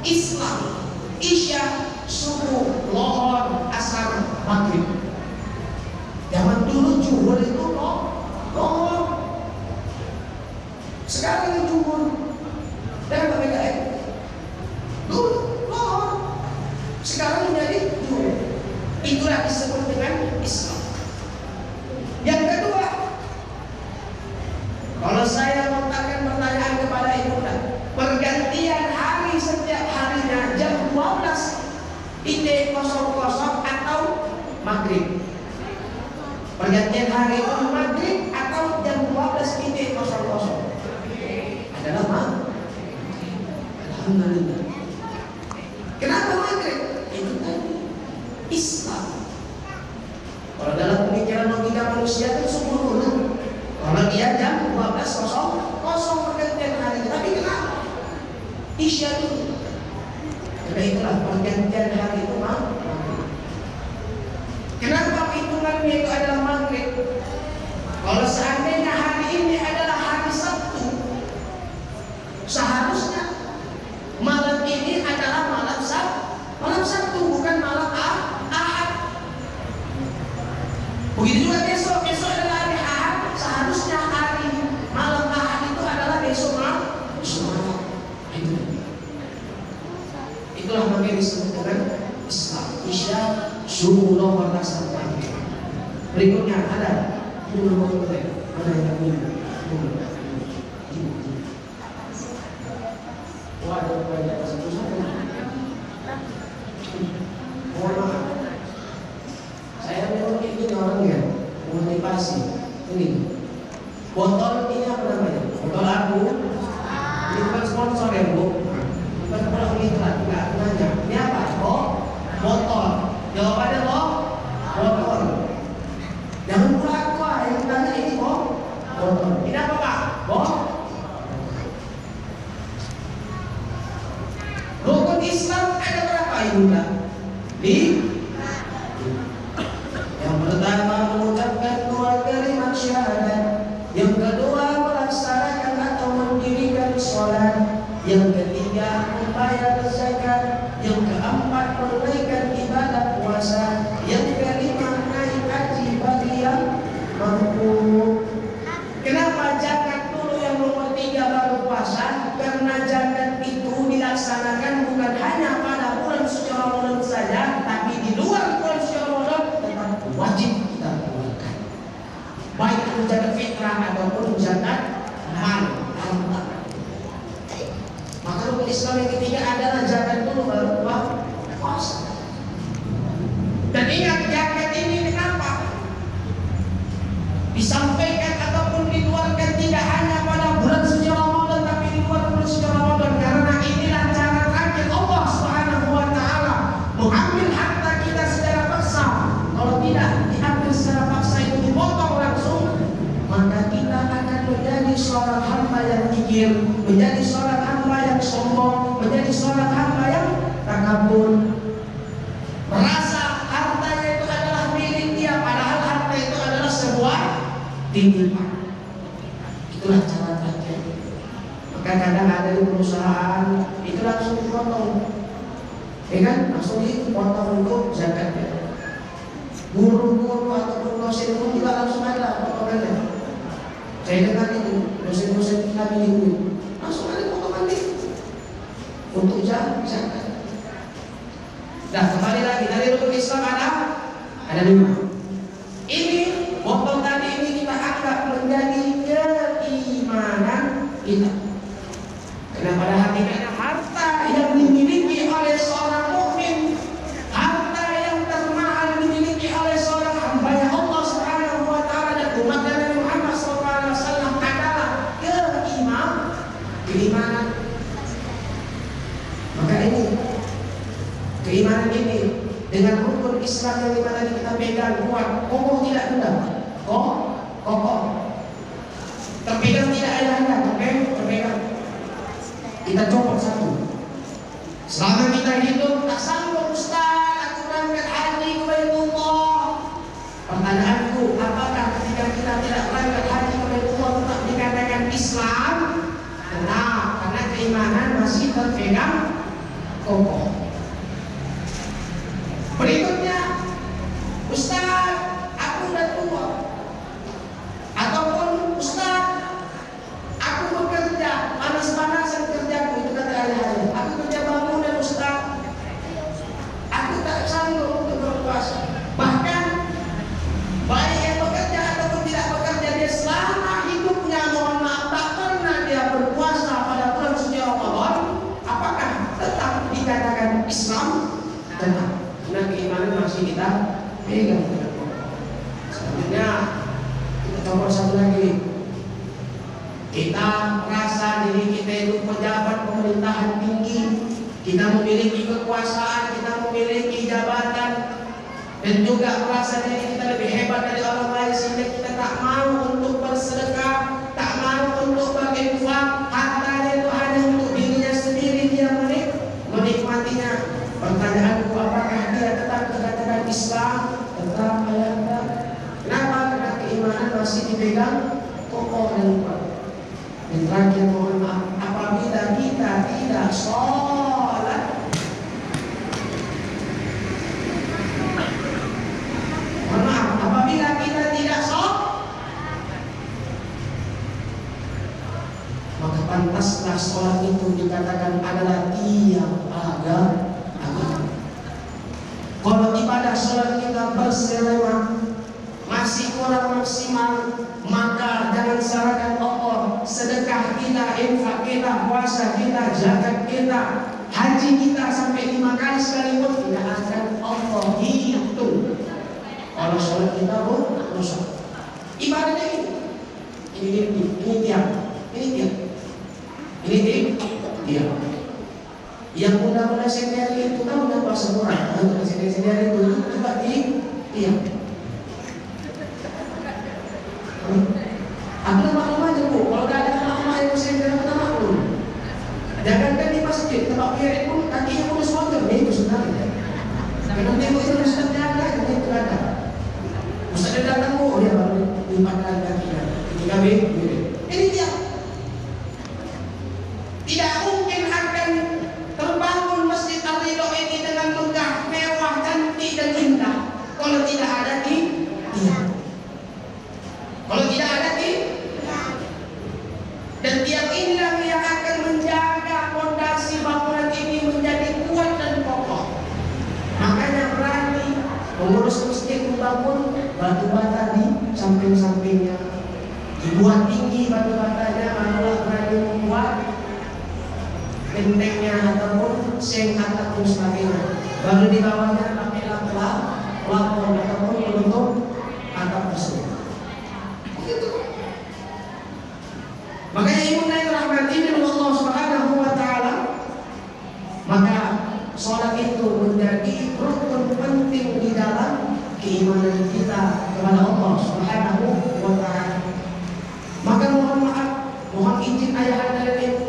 Islam, Isya, subuh, lohor, asar, maghrib. Zaman dulu zuhur itu lohor. Sekarang ini zuhur. Dan perbedaan dulu lohor, sekarang menjadi zuhur. Itulah disebut dengan Islam. Yang kedua, kalau saya akan pertanyaan kepada ibunda, pergantian hari setiap harinya jam 12 IT00 atau maghrib? Pergantian hari itu maghrib atau jam 12 IT00? Adalah maghrib. Alhamdulillah. Kenapa maghrib? Itu tadi Islam. Kalau dalam pemikiran logika manusia itu subuh dulu. Kalau dia jam 12.00 pergantian hari. Tapi kenapa? Isya dulu. Karena itulah pergantian hari itu maghrib. Kenapa hitungannya itu adalah maghrib? Kalau seandainya hari ini adalah hari Sabtu, seharusnya malam ini adalah malam Sabtu, bukan malam Ahad. Begitu juga besok adalah hari Ahad, seharusnya hari malam Ahad itu adalah besok malam. Itulah makanya disebut dengan Islam. Isya, subuh, lohor, asar, maghrib. Berikutnya ada mana yang minum? Waduh, banyak kesempatan. Mohon maaf. Saya memang ingin orangnya memotivasi. Ini botol ini apa namanya? Botol aku. Ini bukan sponsor ya bu. Bukan orang mitra. Enggak nanya. Ini apa? Oh, botol. Jawabannya botol. Jangan pula aku yang tanya ini botol. Ini apa pak? Rukun Islam ada berapa ibunda? Yang pertama mengucapkan dua kalimat syahadat. Yang kedua melaksanakan atau mendirikan sholat. Yang ketiga membayar zakat. Yang keempat menunaikan ibadah puasa. Yang kelima naik haji bagi yang mampu. Kenapa zakat dulu yang nomor 3 baru puasa? Karena zakat itu dilaksanakan bukan hanya pada bulan suci Ramadan saja, tapi di luar bulan suci Ramadan tetap wajib kita keluarkan. Baik itu zakat fitrah ataupun zakat mal, harta. Maka rukun Islam yang ketiga adalah zakat dulu baru puasa. Dan ingat zakat ini kenapa disampaikan ataupun dikeluarkan tidak hanya pada bulan suci Ramadan, tapi di luar bulan suci Ramadan, karena inilah cara terakhir Allah Subhanahu wa taala mengambil harta kita secara paksa. Kalau tidak diambil secara paksa itu dipotong langsung, maka kita akan menjadi seorang hamba yang kikir, menjadi seorang hamba yang sombong, menjadi seorang hamba yang takabur, merasa hartanya itu adalah milik dia, padahal harta itu adalah sebuah titipan. Itulah cara terakhir. Maka kadang ada di perusahaan itu langsung dipotong, ya kan? Langsung dipotong untuk zakatnya. Guru-guru ataupun dosen pun juga langsung ada potongannya. Saya dengar itu dosen-dosen kami itu langsung ada potongan itu untuk zakat. Nah, kembali lagi dari rukun Islam ada 5. Ini botol tadi ini kita anggap menjadi keimanan kita. Karena pada hakikatnya harta yang dimiliki oleh seorang mukmin, harta yang termahal dimiliki oleh seorang hamba Allah Subhanahu wa taala dan umat Nabi Muhammad SAW adalah keimanan. Maka ini keimanan ini dengan rukun Islam yang dimana kita pegang kuat, kokoh tidak benda, kokoh, terpegang tidak ada, terpegang. Kita copot satu. Selama kita hidup tak sanggup Ustaz, aku berangkat haji ke Baitullah. Pertanyaanku, apakah ketika kita tidak berangkat haji ke Baitullah tetap dikatakan Islam? Karena keimanan masih terpegang kokoh. Berikutnya, Ustaz, aku udah tua. Ataupun Ustaz, aku bekerja, panas-panasan kerjaku, itu kata ayah-ayah. Aku kerja bangunan Ustaz. Aku tak sanggup untuk berpuasa. Bahkan baik yang bekerja ataupun tidak bekerja, dia selama hidupnya, mohon maaf, tak pernah dia berpuasa pada bulan suci Ramadan. Apakah tetap dikatakan Islam? Tetap. Nah, keimanan masih kita pegang. Selanjutnya kita coba satu lagi. Kita merasa diri kita itu pejabat pemerintahan tinggi, kita memiliki kekuasaan, kita memiliki jabatan, dan juga merasa diri kita lebih hebat dari orang lain, sehingga kita tak mau untuk bersedekah, tak mau untuk berinfak, hartanya itu hanya untuk dirinya sendiri, dia menikmatinya. Pertanyaanku, apakah dia tetap dikatakan Islam? Tetap ayat. Kenapa? Karena keimanan masih dipegang kokoh dan kuat. Dan terakhir, mohon maaf, apabila kita tidak sholat, mohon maaf, apabila kita tidak sholat, maka pantaslah sholat itu dikatakan adalah tiang agama. Kalau ibadah sholat kita berselemak, masih kurang maksimal, maka jangan salahkan Allah. Sedekah kita, infak kita, puasa kita, zakat kita, haji kita sampai 5 kali sekalipun tidak akan Allah hitung. Kalau sholat kita pun rusak. Ibadahnya ini tiang. Yang mudah-mudah sendiri itu kan udah puasa murah. Untuk sendiri itu juga tiang. Aku maklum aja Bu, kalau udah ada anak-anak yang sendiri kita maklum. Jangankan di masjid, tempat piring pun kakinya pun semuanya itu sebenarnya. Karena tembok itu ustaznya ada, itu ada. Ustaznya datang Bu, dia baru dipandang kakinya. Ketika ini dia. Tidak mungkin akan terbangun masjid Al-Ridho ini dengan megah, mewah, cantik dan indah kalau tidak ada tiang. Kalau tidak ada dan tiang inilah yang akan menjaga fondasi bangunan ini menjadi kuat dan kokoh. Makanya berani mengurus masjid, membangun batu bata di samping-sampingnya, dibuat tinggi batu batanya, malah berani membuat gentengnya ataupun seng ataupun sebagainya. Baru di bawahnya pakai plafon ataupun penutup atap tersebut. Makanya ibu naik rahmat ini Allah Subhanahu wa Ta'ala, maka sholat itu menjadi rukun penting di dalam keimanan kita kepada Allah Subhanahu wa Ta'ala. Maka mohon maaf, mohon izin ayah anda dan ibu,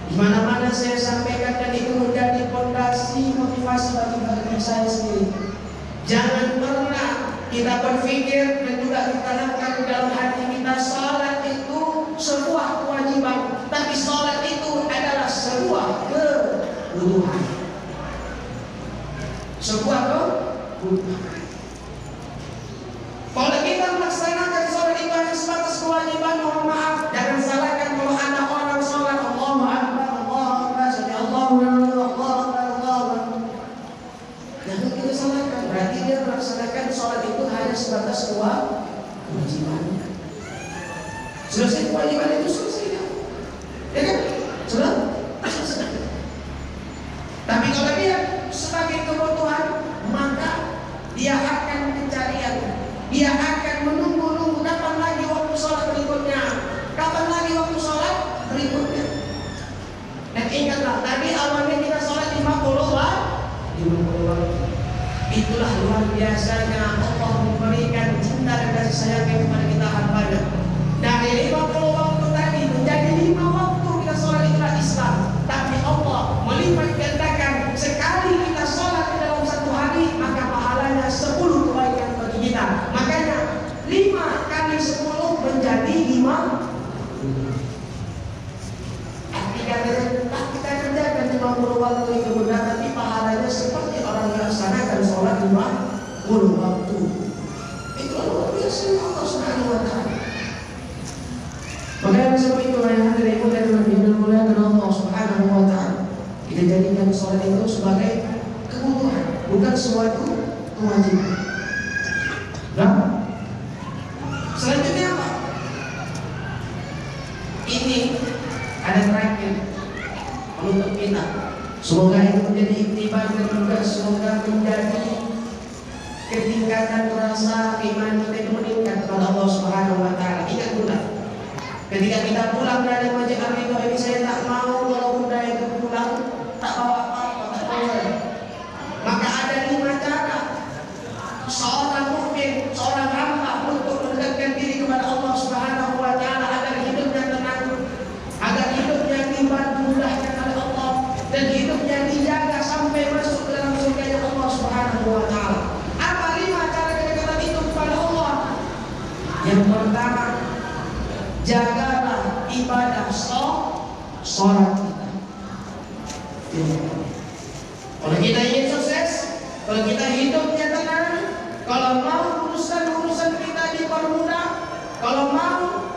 di mana-mana saya sampaikan, dan itu menjadi fondasi motivasi bagi saya sendiri. Jangan pernah kita berpikir dan juga ditanamkan dalam hati kita sholat itu sebuah kewajiban, tapi sholat itu adalah sebuah kebutuhan. Sebuah kebutuhan. Kalau kita melaksanakan sholat itu hanya sebatas kewajiban, mohon maaf, jangan salahkan kalau ada orang sholat Allahu Akbar, Allahu Akbar, Allahu Akbar. Jangan kita salahkan, berarti dia melaksanakan sholat itu hanya sebatas kewajiban. Selesai kewajiban itu selesai kan? Ya kan? Sudah? Selesai. Tapi kalau dia sebagai kebutuhan, maka dia akan pencarian. Dia akan menunggu kapan lagi waktu sholat berikutnya, kapan lagi waktu sholat berikutnya. Dan ingatlah, tadi awalnya kita sholat 50 waktu. Itulah luar biasanya Allah memberikan cinta dan kasih sayangnya kepada kita hambanya. Dari 50 waktu tadi menjadi 5 waktu kita sholat, itulah Islam. Tapi Allah melipat gandakan, sekali kita sholat di dalam satu hari, maka pahalanya 10 kebaikan bagi kita. Makanya 5 kali 10 menjadi 5. Artinya kita kerjakan 50 50 waktu itu benar, tapi pahalanya seperti orang yang melaksanakan sholat 50 waktu. Itu luar biasa Allah Subhanahu wa Ta'ala. Makanya sebab itu ayah dari ibu dan dimuliakan Allah Subhanahu wa Ta'ala. Kita jadikan sholat itu sebagai kebutuhan, bukan suatu kewajiban. Nah, selanjutnya apa? Ini ada terakhir untuk kita. Semoga itu menjadi iktibar dan juga semoga menjadi ketingkatan rasa iman kita itu meningkat kepada Allah Subhanahu wa Ta'ala. Ingat pula, ketika kita pulang dari masjid Al-Ridho ini, saya tak mau kalau bunda itu pulang tak bawa apa-apa, tak bawa. Maka ada 5 cara seorang mukmin, seorang hamba untuk mendekatkan diri kepada Allah Subhanahu wa Ta'ala agar hidupnya tenang, agar hidupnya dimudahkan oleh Allah, dan hidupnya dijaga sampai masuk dalam surga Allah Subhanahu wa Ta'ala. Apa 5 cara kedekatan itu kepada Allah? Yang pertama, jagalah ibadah sholat kita. Kalau kita ingin sukses, kalau kita hidupnya tenang, kalau mau urusan-urusan kita dipermudah, kalau mau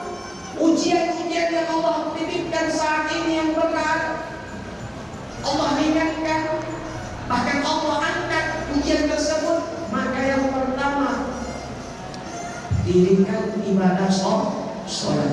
ujian-ujian yang Allah titipkan saat ini yang berat, Allah ringankan, bahkan Allah angkat ujian tersebut, maka yang pertama dirikan ibadah sholat.